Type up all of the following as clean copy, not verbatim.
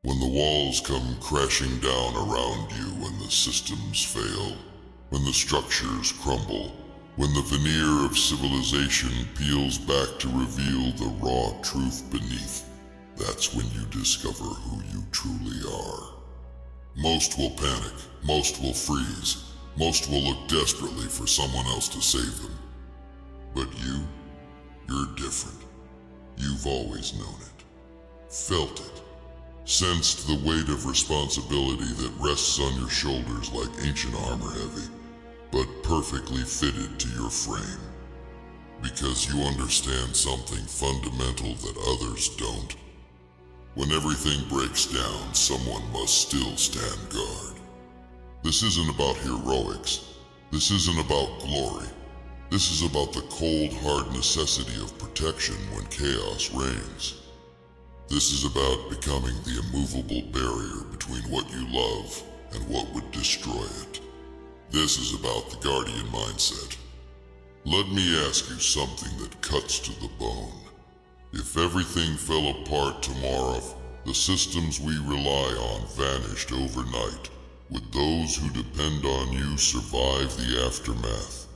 When the walls come crashing down around you, when the systems fail, when the structures crumble, when the veneer of civilization peels back to reveal the raw truth beneath, that's when you discover who you truly are. Most will panic, most will freeze, most will look desperately for someone else to save them. But you're different. You've always known it, felt it, sensed the weight of responsibility that rests on your shoulders like ancient armor heavy, but perfectly fitted to your frame. Because you understand something fundamental that others don't. When everything breaks down, someone must still stand guard. This isn't about heroics. This isn't about glory. This is about the cold, hard necessity of protection when chaos reigns. This is about becoming the immovable barrier between what you love and what would destroy it. This is about the guardian mindset. Let me ask you something that cuts to the bone. If everything fell apart tomorrow, the systems we rely on vanished overnight, would those who depend on you survive the aftermath?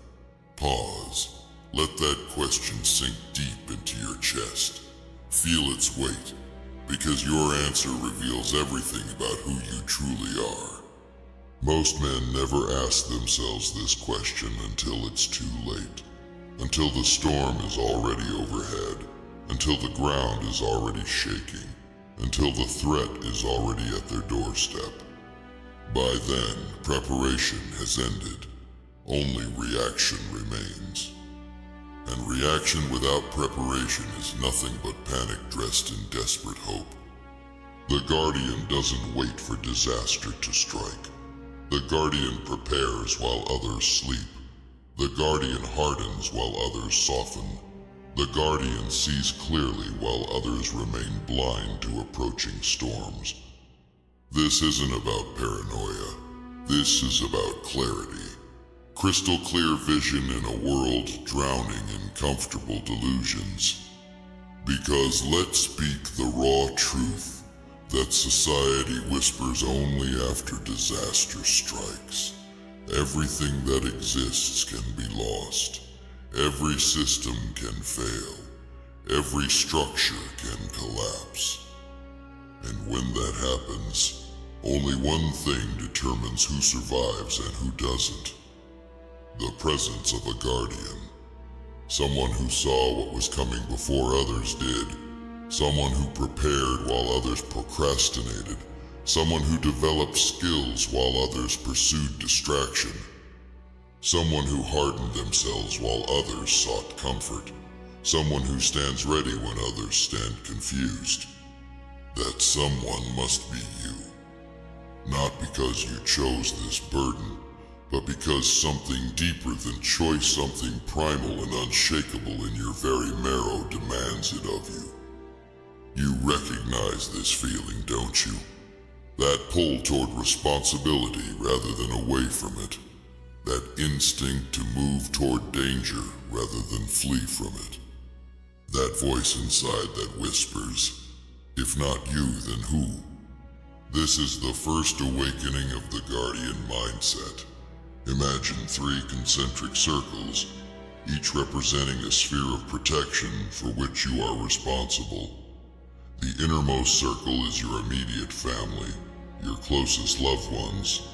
Pause. Let that question sink deep into your chest. Feel its weight, because your answer reveals everything about who you truly are. Most men never ask themselves this question until it's too late, until the storm is already overhead, until the ground is already shaking, until the threat is already at their doorstep. By then, preparation has ended. Only reaction remains. And reaction without preparation is nothing but panic dressed in desperate hope. The guardian doesn't wait for disaster to strike. The guardian prepares while others sleep. The guardian hardens while others soften. The guardian sees clearly while others remain blind to approaching storms. This isn't about paranoia. This is about clarity. Crystal clear vision in a world drowning in comfortable delusions. Because let's speak the raw truth that society whispers only after disaster strikes. Everything that exists can be lost. Every system can fail. Every structure can collapse. And when that happens, only one thing determines who survives and who doesn't. The presence of a guardian. Someone who saw what was coming before others did. Someone who prepared while others procrastinated. Someone who developed skills while others pursued distraction. Someone who hardened themselves while others sought comfort. Someone who stands ready when others stand confused. That someone must be you. Not because you chose this burden, but because something deeper than choice, something primal and unshakable in your very marrow demands it of you. You recognize this feeling, don't you? That pull toward responsibility rather than away from it. That instinct to move toward danger rather than flee from it. That voice inside that whispers, if not you, then who? This is the first awakening of the guardian mindset. Imagine 3 concentric circles, each representing a sphere of protection for which you are responsible. The innermost circle is your immediate family, your closest loved ones,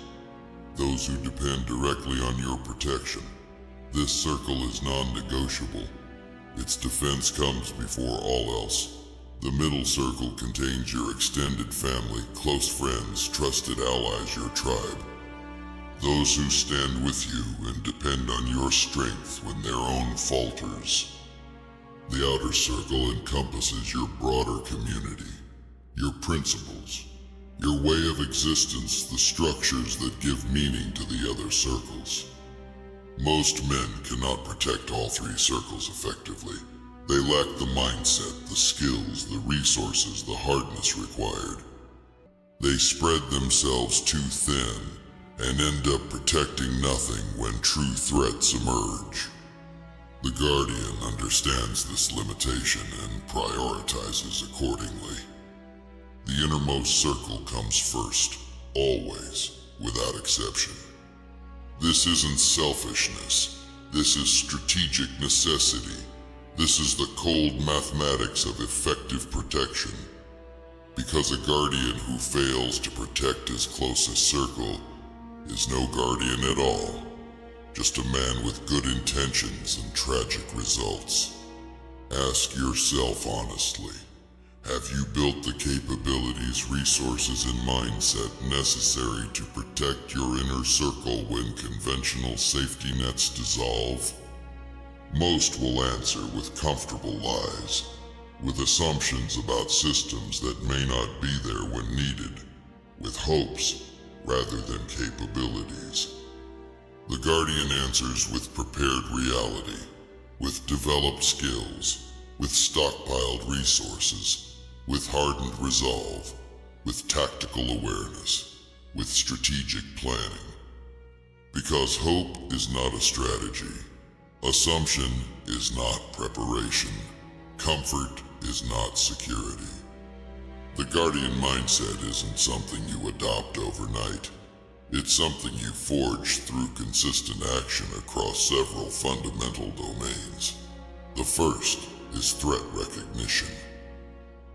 those who depend directly on your protection. This circle is non-negotiable. Its defense comes before all else. The middle circle contains your extended family, close friends, trusted allies, your tribe. Those who stand with you and depend on your strength when their own falters. The outer circle encompasses your broader community, your principles, your way of existence, the structures that give meaning to the other circles. Most men cannot protect all 3 circles effectively. They lack the mindset, the skills, the resources, the hardness required. They spread themselves too thin and end up protecting nothing when true threats emerge. The Guardian understands this limitation and prioritizes accordingly. The innermost circle comes first, always, without exception. This isn't selfishness. This is strategic necessity. This is the cold mathematics of effective protection. Because a guardian who fails to protect his closest circle is no guardian at all, just a man with good intentions and tragic results. Ask yourself honestly, have you built the capabilities, resources, and mindset necessary to protect your inner circle when conventional safety nets dissolve? Most will answer with comfortable lies, with assumptions about systems that may not be there when needed, with hopes rather than capabilities. The guardian answers with prepared reality, with developed skills, with stockpiled resources, with hardened resolve, with tactical awareness, with strategic planning. Because hope is not a strategy. Assumption is not preparation. Comfort is not security. The guardian mindset isn't something you adopt overnight. It's something you forge through consistent action across several fundamental domains. The first is threat recognition.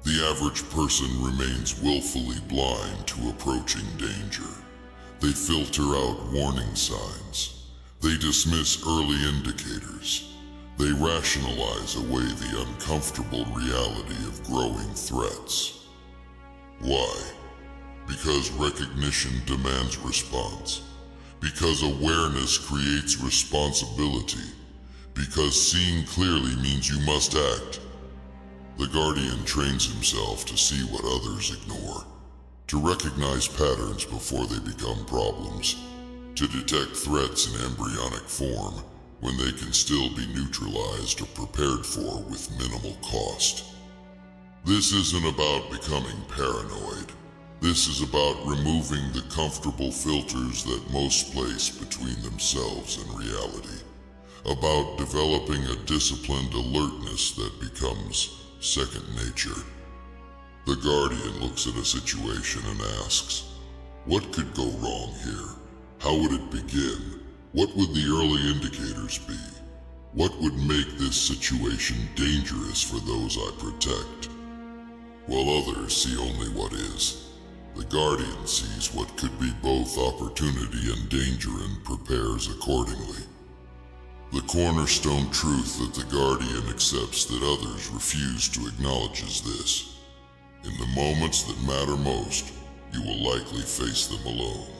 The average person remains willfully blind to approaching danger. They filter out warning signs. They dismiss early indicators. They rationalize away the uncomfortable reality of growing threats. Why? Because recognition demands response. Because awareness creates responsibility. Because seeing clearly means you must act. The guardian trains himself to see what others ignore, to recognize patterns before they become problems, to detect threats in embryonic form when they can still be neutralized or prepared for with minimal cost. This isn't about becoming paranoid. This is about removing the comfortable filters that most place between themselves and reality, about developing a disciplined alertness that becomes second nature. The guardian looks at a situation and asks, what could go wrong here? How would it begin? What would the early indicators be? What would make this situation dangerous for those I protect? While others see only what is, the guardian sees what could be both opportunity and danger and prepares accordingly. The cornerstone truth that the guardian accepts that others refuse to acknowledge is this: in the moments that matter most, you will likely face them alone.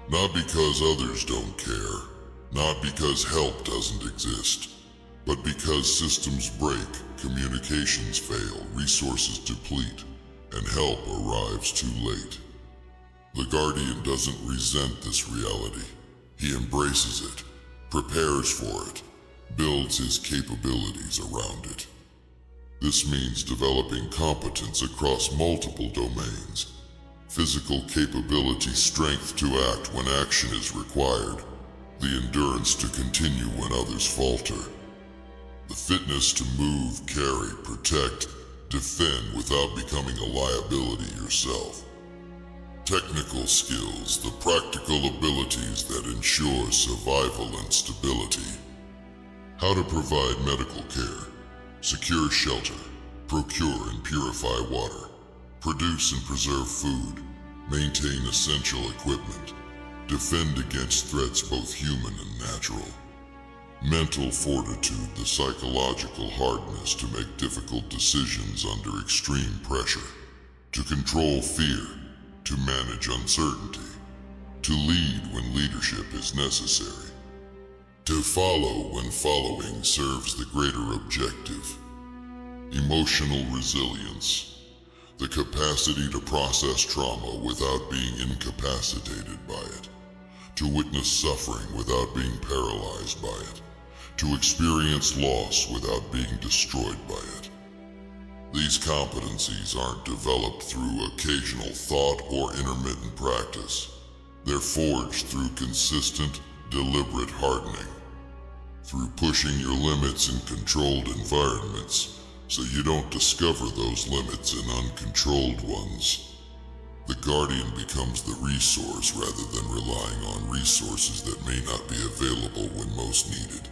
Not because others don't care, not because help doesn't exist, but because systems break, communications fail, resources deplete, and help arrives too late. The guardian doesn't resent this reality. He embraces it, prepares for it, builds his capabilities around it. This means developing competence across multiple domains. Physical capability, strength to act when action is required, the endurance to continue when others falter, the fitness to move, carry, protect, defend without becoming a liability yourself. Technical skills, the practical abilities that ensure survival and stability. How to provide medical care, secure shelter, procure and purify water, produce and preserve food, maintain essential equipment, defend against threats both human and natural. Mental fortitude, the psychological hardness to make difficult decisions under extreme pressure, to control fear, to manage uncertainty, to lead when leadership is necessary, to follow when following serves the greater objective. Emotional resilience, the capacity to process trauma without being incapacitated by it, to witness suffering without being paralyzed by it, to experience loss without being destroyed by it. These competencies aren't developed through occasional thought or intermittent practice. They're forged through consistent, deliberate hardening, through pushing your limits in controlled environments, so you don't discover those limits in uncontrolled ones. The guardian becomes the resource rather than relying on resources that may not be available when most needed.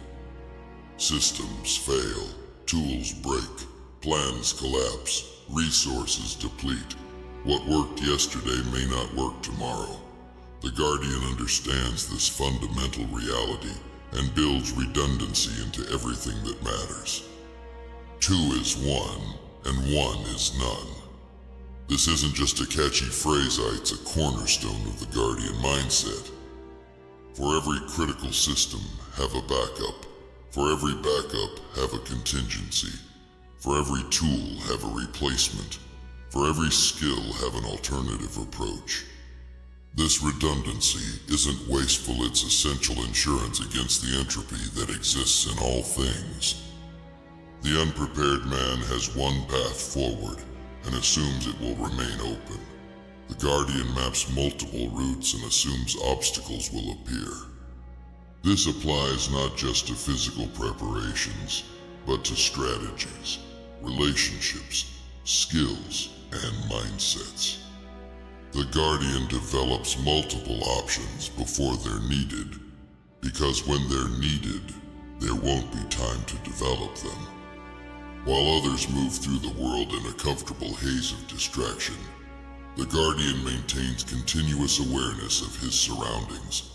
Systems fail, tools break, plans collapse, resources deplete. What worked yesterday may not work tomorrow. The guardian understands this fundamental reality and builds redundancy into everything that matters. 2 is 1, and 1 is none. This isn't just a catchy phrase, it's a cornerstone of the guardian mindset. For every critical system, have a backup. For every backup, have a contingency. For every tool, have a replacement. For every skill, have an alternative approach. This redundancy isn't wasteful, it's essential insurance against the entropy that exists in all things. The unprepared man has one path forward and assumes it will remain open. The guardian maps multiple routes and assumes obstacles will appear. This applies not just to physical preparations, but to strategies, relationships, skills, and mindsets. The guardian develops multiple options before they're needed, because when they're needed, there won't be time to develop them. While others move through the world in a comfortable haze of distraction, the guardian maintains continuous awareness of his surroundings.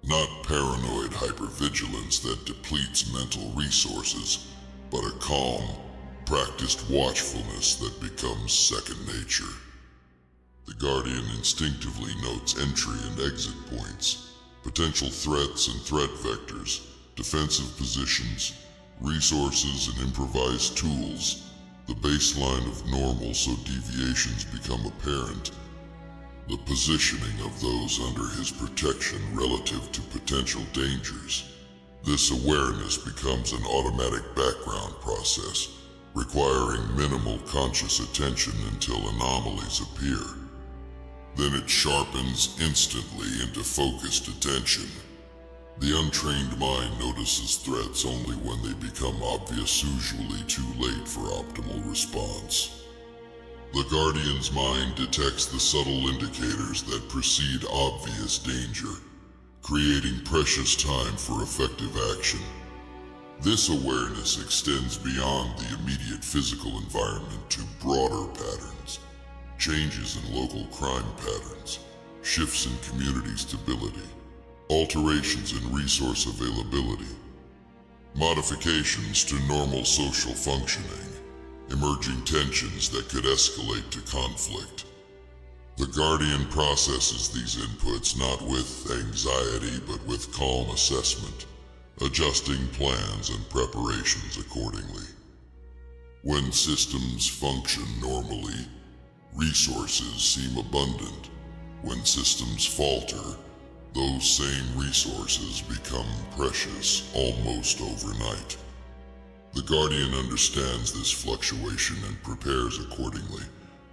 Not paranoid hypervigilance that depletes mental resources, but a calm, practiced watchfulness that becomes second nature. The guardian instinctively notes entry and exit points, potential threats and threat vectors, defensive positions, resources and improvised tools, the baseline of normal so deviations become apparent, the positioning of those under his protection relative to potential dangers. This awareness becomes an automatic background process, requiring minimal conscious attention until anomalies appear. Then it sharpens instantly into focused attention. The untrained mind notices threats only when they become obvious, usually too late for optimal response. The guardian's mind detects the subtle indicators that precede obvious danger, creating precious time for effective action. This awareness extends beyond the immediate physical environment to broader patterns, changes in local crime patterns, shifts in community stability, alterations in resource availability, modifications to normal social functioning, emerging tensions that could escalate to conflict. The guardian processes these inputs not with anxiety but with calm assessment, adjusting plans and preparations accordingly. When systems function normally, resources seem abundant. When systems falter, those same resources become precious almost overnight. The guardian understands this fluctuation and prepares accordingly,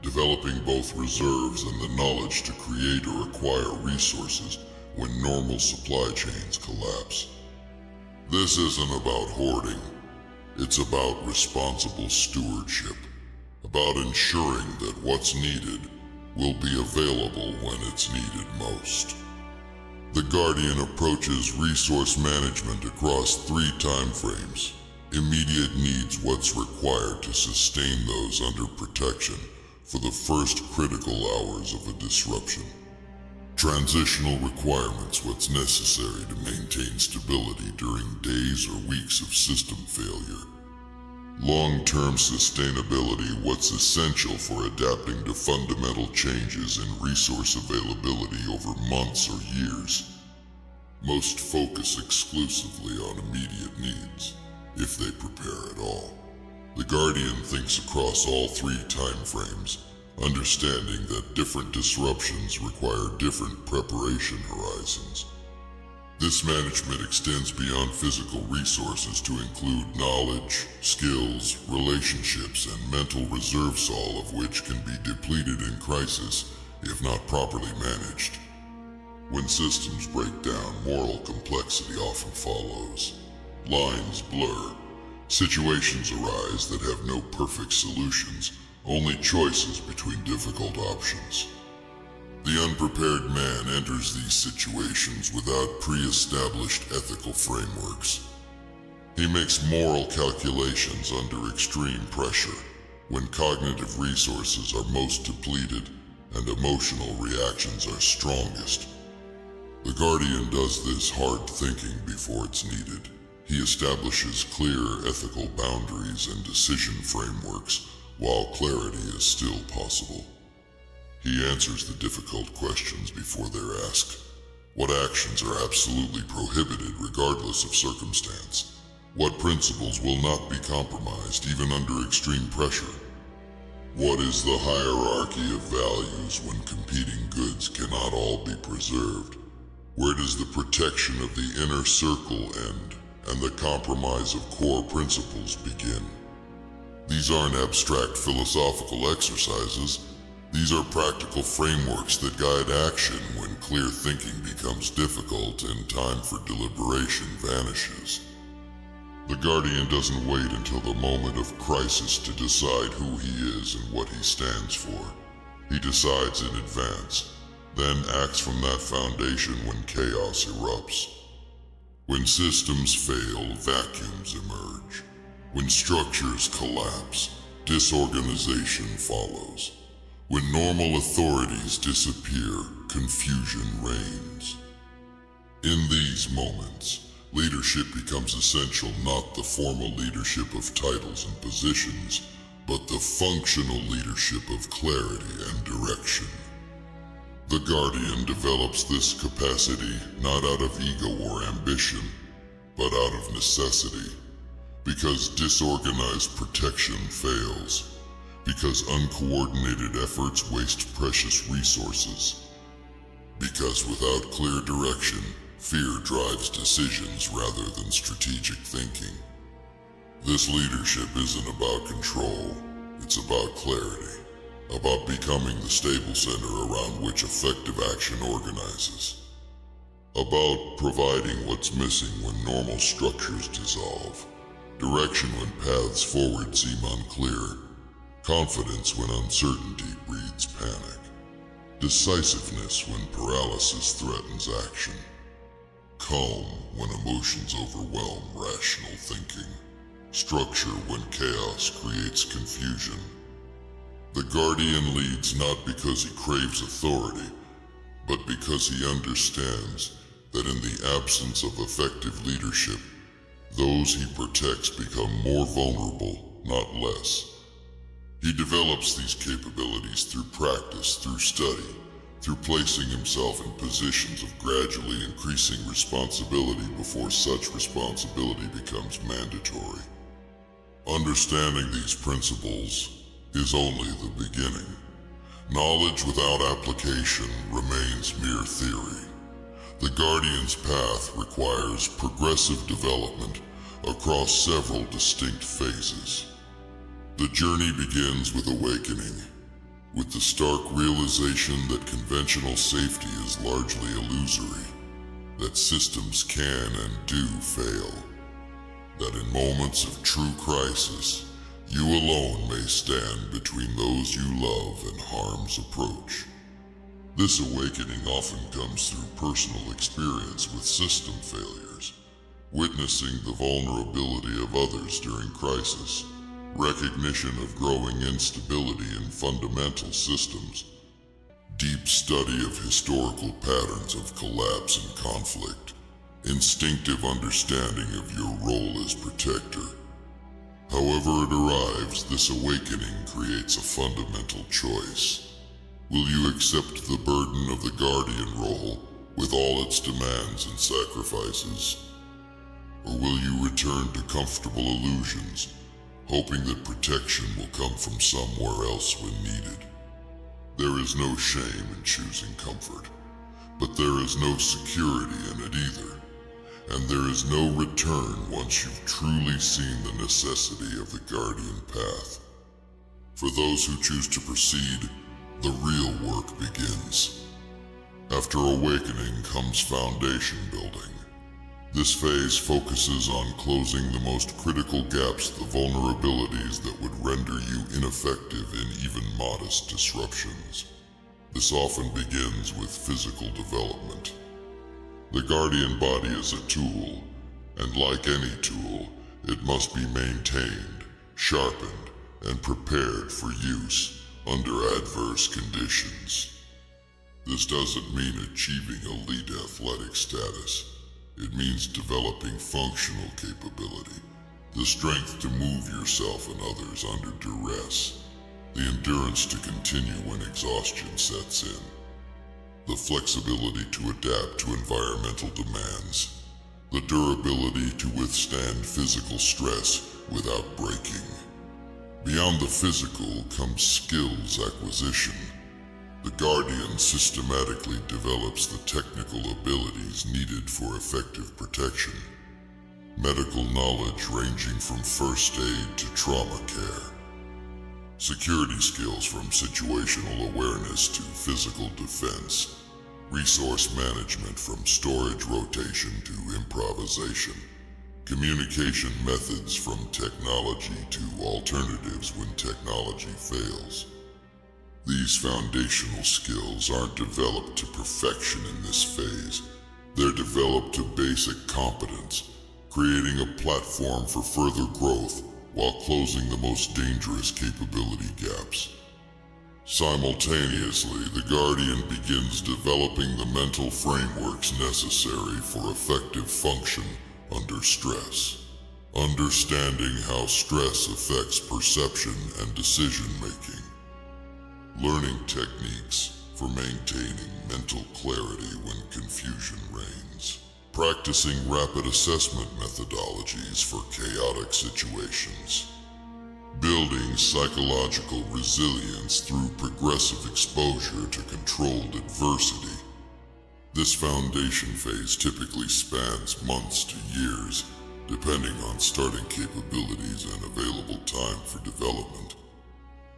developing both reserves and the knowledge to create or acquire resources when normal supply chains collapse. This isn't about hoarding, it's about responsible stewardship, about ensuring that what's needed will be available when it's needed most. The guardian approaches resource management across 3 time frames. Immediate needs, what's required to sustain those under protection for the first critical hours of a disruption. Transitional requirements, what's necessary to maintain stability during days or weeks of system failure. Long-term sustainability, what's essential for adapting to fundamental changes in resource availability over months or years. Most focus exclusively on immediate needs, if they prepare at all. The guardian thinks across all 3 time frames, understanding that different disruptions require different preparation horizons. This management extends beyond physical resources to include knowledge, skills, relationships, and mental reserves, all of which can be depleted in crisis if not properly managed. When systems break down, moral complexity often follows. Lines blur, Situations arise that have no perfect solutions, only choices between difficult options. The unprepared man enters these situations without pre-established ethical frameworks. He makes moral calculations under extreme pressure, when cognitive resources are most depleted and emotional reactions are strongest. The guardian does this hard thinking before it's needed. He establishes clear ethical boundaries and decision frameworks while clarity is still possible. He answers the difficult questions before they're asked. What actions are absolutely prohibited regardless of circumstance? What principles will not be compromised even under extreme pressure? What is the hierarchy of values when competing goods cannot all be preserved? Where does the protection of the inner circle end and the compromise of core principles begin? These aren't abstract philosophical exercises. These are practical frameworks that guide action when clear thinking becomes difficult and time for deliberation vanishes. The guardian doesn't wait until the moment of crisis to decide who he is and what he stands for. He decides in advance, then acts from that foundation when chaos erupts. When systems fail, vacuums emerge. When structures collapse, disorganization follows. When normal authorities disappear, confusion reigns. In these moments, leadership becomes essential, not the formal leadership of titles and positions, but the functional leadership of clarity and direction. The guardian develops this capacity not out of ego or ambition, but out of necessity. Because disorganized protection fails. Because uncoordinated efforts waste precious resources. Because without clear direction, fear drives decisions rather than strategic thinking. This leadership isn't about control, it's about clarity. About becoming the stable center around which effective action organizes. About providing what's missing when normal structures dissolve. Direction when paths forward seem unclear. Confidence when uncertainty breeds panic. Decisiveness when paralysis threatens action. Calm when emotions overwhelm rational thinking. Structure when chaos creates confusion. The guardian leads not because he craves authority, but because he understands that in the absence of effective leadership, those he protects become more vulnerable, not less. He develops these capabilities through practice, through study, through placing himself in positions of gradually increasing responsibility before such responsibility becomes mandatory. Understanding these principles is only the beginning. Knowledge without application remains mere theory. The guardian's path requires progressive development across several distinct phases. The journey begins with awakening, with the stark realization that conventional safety is largely illusory, that systems can and do fail, that in moments of true crisis, you alone may stand between those you love and harm's approach. This awakening often comes through personal experience with system failures, witnessing the vulnerability of others during crisis, recognition of growing instability in fundamental systems, deep study of historical patterns of collapse and conflict, instinctive understanding of your role as protector. However it arrives, this awakening creates a fundamental choice. Will you accept the burden of the guardian role with all its demands and sacrifices? Or will you return to comfortable illusions, hoping that protection will come from somewhere else when needed? There is no shame in choosing comfort, but there is no security in it either. And there is no return once you've truly seen the necessity of the guardian path. For those who choose to proceed, the real work begins. After awakening comes foundation building. This phase focuses on closing the most critical gaps, the vulnerabilities that would render you ineffective in even modest disruptions. This often begins with physical development. The guardian body is a tool, and like any tool, it must be maintained, sharpened, and prepared for use under adverse conditions. This doesn't mean achieving elite athletic status. It means developing functional capability, the strength to move yourself and others under duress, the endurance to continue when exhaustion sets in, the flexibility to adapt to environmental demands, the durability to withstand physical stress without breaking. Beyond the physical comes skills acquisition. The guardian systematically develops the technical abilities needed for effective protection. Medical knowledge ranging from first aid to trauma care. Security skills from situational awareness to physical defense. Resource management from storage rotation to improvisation. Communication methods from technology to alternatives when technology fails. These foundational skills aren't developed to perfection in this phase. They're developed to basic competence, creating a platform for further growth while closing the most dangerous capability gaps. Simultaneously, the guardian begins developing the mental frameworks necessary for effective function under stress. Understanding how stress affects perception and decision-making. Learning techniques for maintaining mental clarity when confusion reigns. Practicing rapid assessment methodologies for chaotic situations. Building psychological resilience through progressive exposure to controlled adversity. This foundation phase typically spans months to years, depending on starting capabilities and available time for development.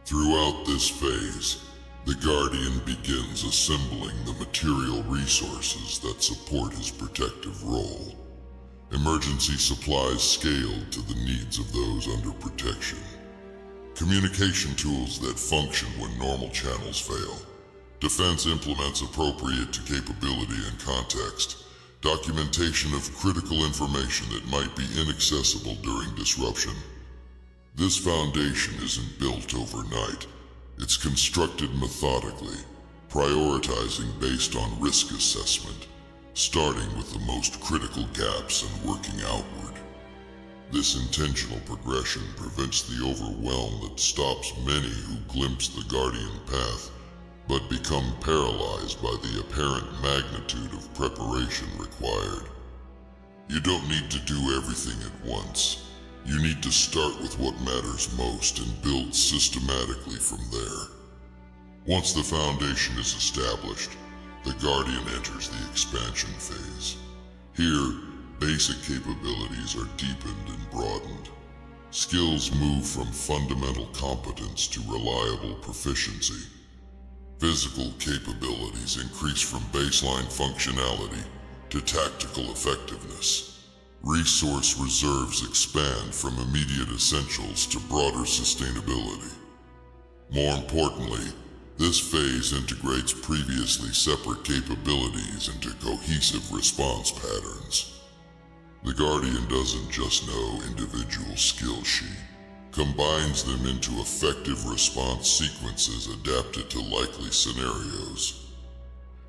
Throughout this phase, the guardian begins assembling the material resources that support his protective role. Emergency supplies scaled to the needs of those under protection. Communication tools that function when normal channels fail. Defense implements appropriate to capability and context. Documentation of critical information that might be inaccessible during disruption. This foundation isn't built overnight. It's constructed methodically, prioritizing based on risk assessment, starting with the most critical gaps and working outward. This intentional progression prevents the overwhelm that stops many who glimpse the guardian path, but become paralyzed by the apparent magnitude of preparation required. You don't need to do everything at once. You need to start with what matters most and build systematically from there. Once the foundation is established, the guardian enters the expansion phase. Here, basic capabilities are deepened and broadened. Skills move from fundamental competence to reliable proficiency. Physical capabilities increase from baseline functionality to tactical effectiveness. Resource reserves expand from immediate essentials to broader sustainability. More importantly, this phase integrates previously separate capabilities into cohesive response patterns. The Guardian doesn't just know individual skill she combines them into effective response sequences adapted to likely scenarios.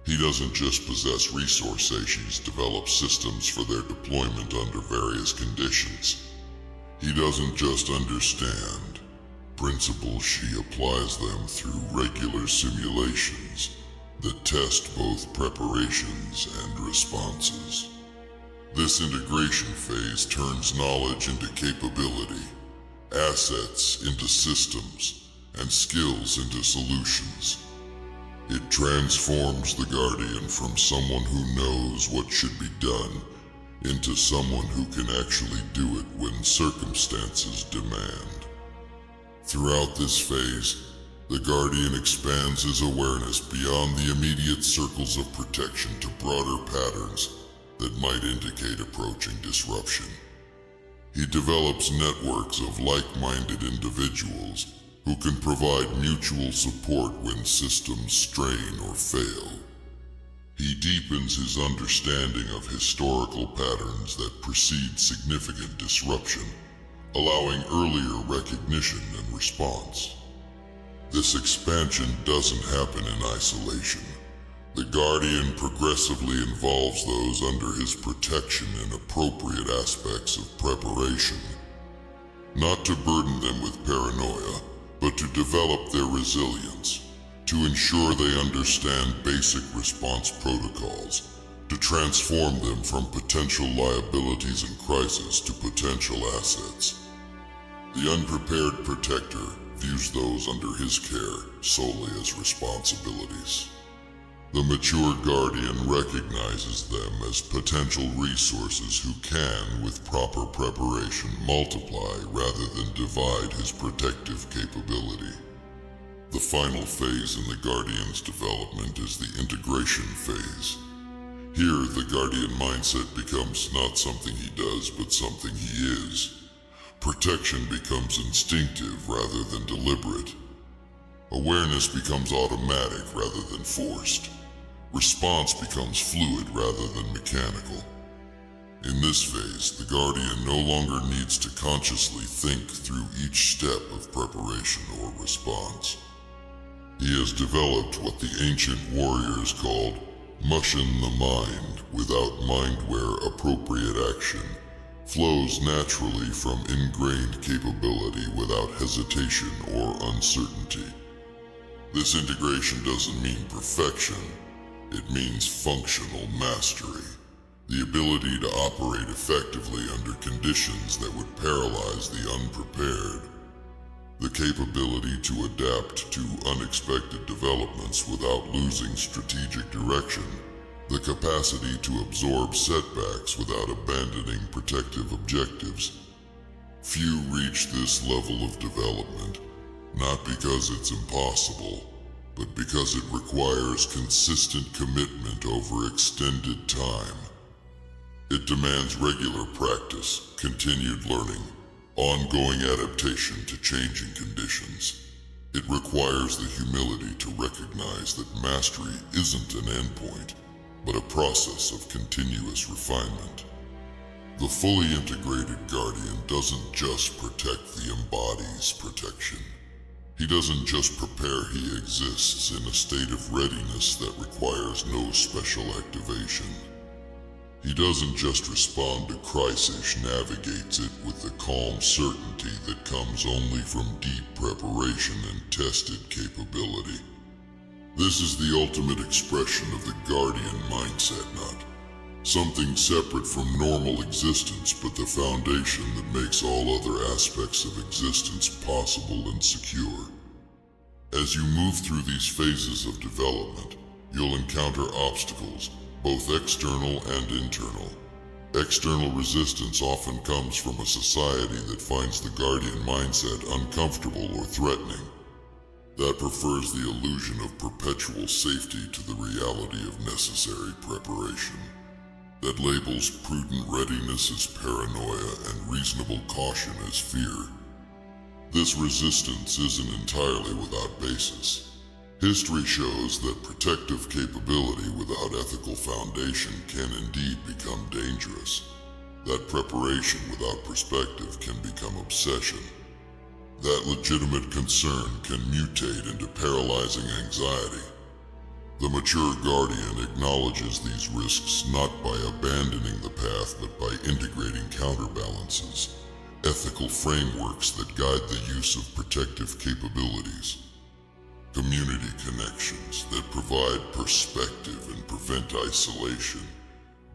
He doesn't just possess resources, he's developed systems for their deployment under various conditions. He doesn't just understand principles, she applies them through regular simulations that test both preparations and responses. This integration phase turns knowledge into capability, assets into systems, and skills into solutions. It transforms the Guardian from someone who knows what should be done into someone who can actually do it when circumstances demand. Throughout this phase, the Guardian expands his awareness beyond the immediate circles of protection to broader patterns, that might indicate approaching disruption. He develops networks of like-minded individuals who can provide mutual support when systems strain or fail. He deepens his understanding of historical patterns that precede significant disruption, allowing earlier recognition and response. This expansion doesn't happen in isolation. The Guardian progressively involves those under his protection in appropriate aspects of preparation, not to burden them with paranoia, but to develop their resilience, to ensure they understand basic response protocols, to transform them from potential liabilities and crises to potential assets. The unprepared protector views those under his care solely as responsibilities. The mature Guardian recognizes them as potential resources who can, with proper preparation, multiply rather than divide his protective capability. The final phase in the Guardian's development is the integration phase. Here, the Guardian mindset becomes not something he does, but something he is. Protection becomes instinctive rather than deliberate. Awareness becomes automatic rather than forced. Response becomes fluid rather than mechanical. In this phase, the Guardian no longer needs to consciously think through each step of preparation or response. He has developed what the ancient warriors called mushin the mind, without mind where appropriate action flows naturally from ingrained capability without hesitation or uncertainty. This integration doesn't mean perfection. It means functional mastery, the ability to operate effectively under conditions that would paralyze the unprepared, the capability to adapt to unexpected developments without losing strategic direction, the capacity to absorb setbacks without abandoning protective objectives. Few reach this level of development, not because it's impossible, but because it requires consistent commitment over extended time. It demands regular practice, continued learning, ongoing adaptation to changing conditions. It requires the humility to recognize that mastery isn't an endpoint, but a process of continuous refinement. The fully integrated Guardian doesn't just protect, he embodies protection. He doesn't just prepare, he exists in a state of readiness that requires no special activation. He doesn't just respond to crisis, navigates it with the calm certainty that comes only from deep preparation and tested capability. This is the ultimate expression of the Guardian mindset, not something separate from normal existence, but the foundation that makes all other aspects of existence possible and secure. As you move through these phases of development, you'll encounter obstacles, both external and internal. External resistance often comes from a society that finds the Guardian mindset uncomfortable or threatening, that prefers the illusion of perpetual safety to the reality of necessary preparation, that labels prudent readiness as paranoia and reasonable caution as fear. This resistance isn't entirely without basis. History shows that protective capability without ethical foundation can indeed become dangerous, that preparation without perspective can become obsession, that legitimate concern can mutate into paralyzing anxiety. The mature Guardian acknowledges these risks not by abandoning the path but by integrating counterbalances, ethical frameworks that guide the use of protective capabilities, community connections that provide perspective and prevent isolation,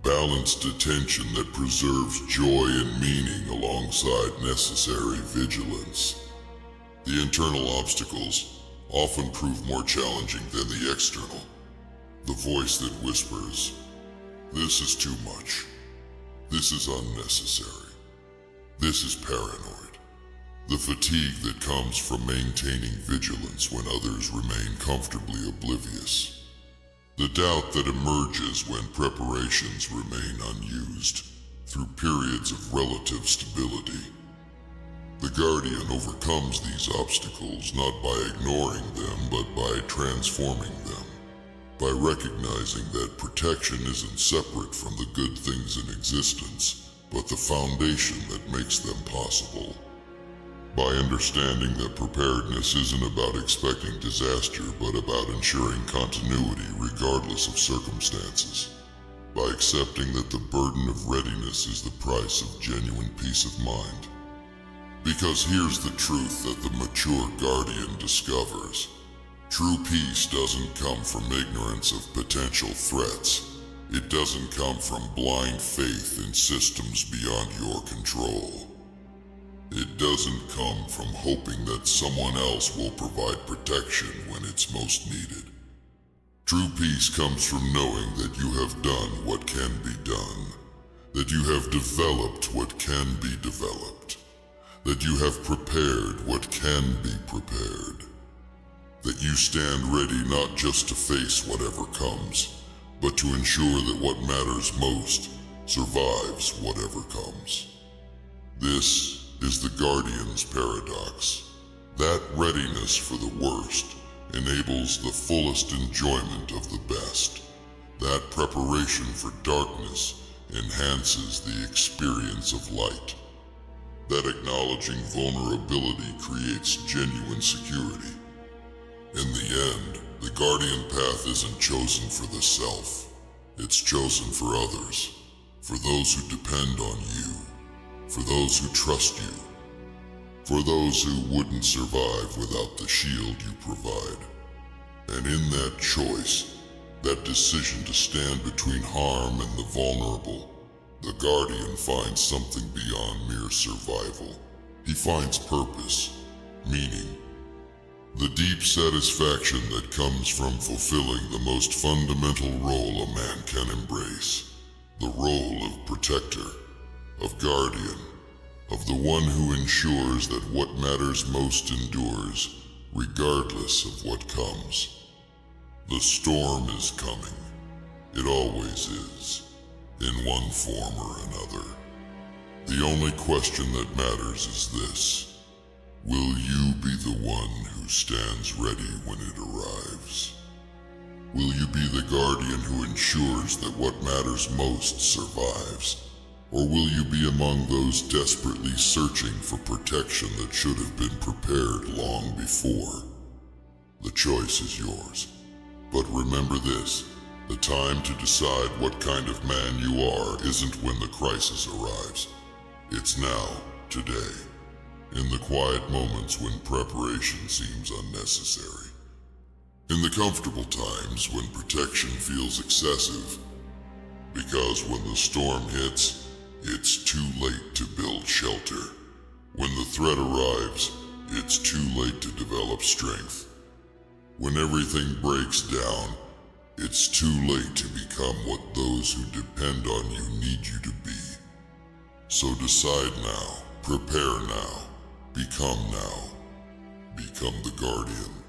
balanced attention that preserves joy and meaning alongside necessary vigilance. The internal obstacles often prove more challenging than the external. The voice that whispers, "This is too much. This is unnecessary. This is paranoid." The fatigue that comes from maintaining vigilance when others remain comfortably oblivious. The doubt that emerges when preparations remain unused through periods of relative stability. The guardian overcomes these obstacles not by ignoring them, but by transforming them, by recognizing that protection isn't separate from the good things in existence, but the foundation that makes them possible. By understanding that preparedness isn't about expecting disaster, but about ensuring continuity regardless of circumstances. By accepting that the burden of readiness is the price of genuine peace of mind. Because here's the truth that the mature guardian discovers. True peace doesn't come from ignorance of potential threats. It doesn't come from blind faith in systems beyond your control. It doesn't come from hoping that someone else will provide protection when it's most needed. True peace comes from knowing that you have done what can be done, that you have developed what can be developed, that you have prepared what can be prepared, that you stand ready not just to face whatever comes, but to ensure that what matters most survives whatever comes. This is the guardian's paradox. That readiness for the worst enables the fullest enjoyment of the best. That preparation for darkness enhances the experience of light. That acknowledging vulnerability creates genuine security. In the end, the guardian path isn't chosen for the self. It's chosen for others, for those who depend on you, for those who trust you, for those who wouldn't survive without the shield you provide. And in that choice, that decision to stand between harm and the vulnerable, the guardian finds something beyond mere survival. He finds purpose, meaning, the deep satisfaction that comes from fulfilling the most fundamental role a man can embrace, the role of protector, of guardian, of the one who ensures that what matters most endures, regardless of what comes. The storm is coming. It always is, in one form or another. The only question that matters is this: will you be the one who stands ready when it arrives? Will you be the guardian who ensures that what matters most survives? Or will you be among those desperately searching for protection that should have been prepared long before? The choice is yours. But remember this: the time to decide what kind of man you are isn't when the crisis arrives. It's now, today, in the quiet moments when preparation seems unnecessary. In the comfortable times when protection feels excessive. Because when the storm hits, it's too late to build shelter. When the threat arrives, it's too late to develop strength. When everything breaks down, it's too late to become what those who depend on you need you to be. So decide now, prepare now, become the guardian.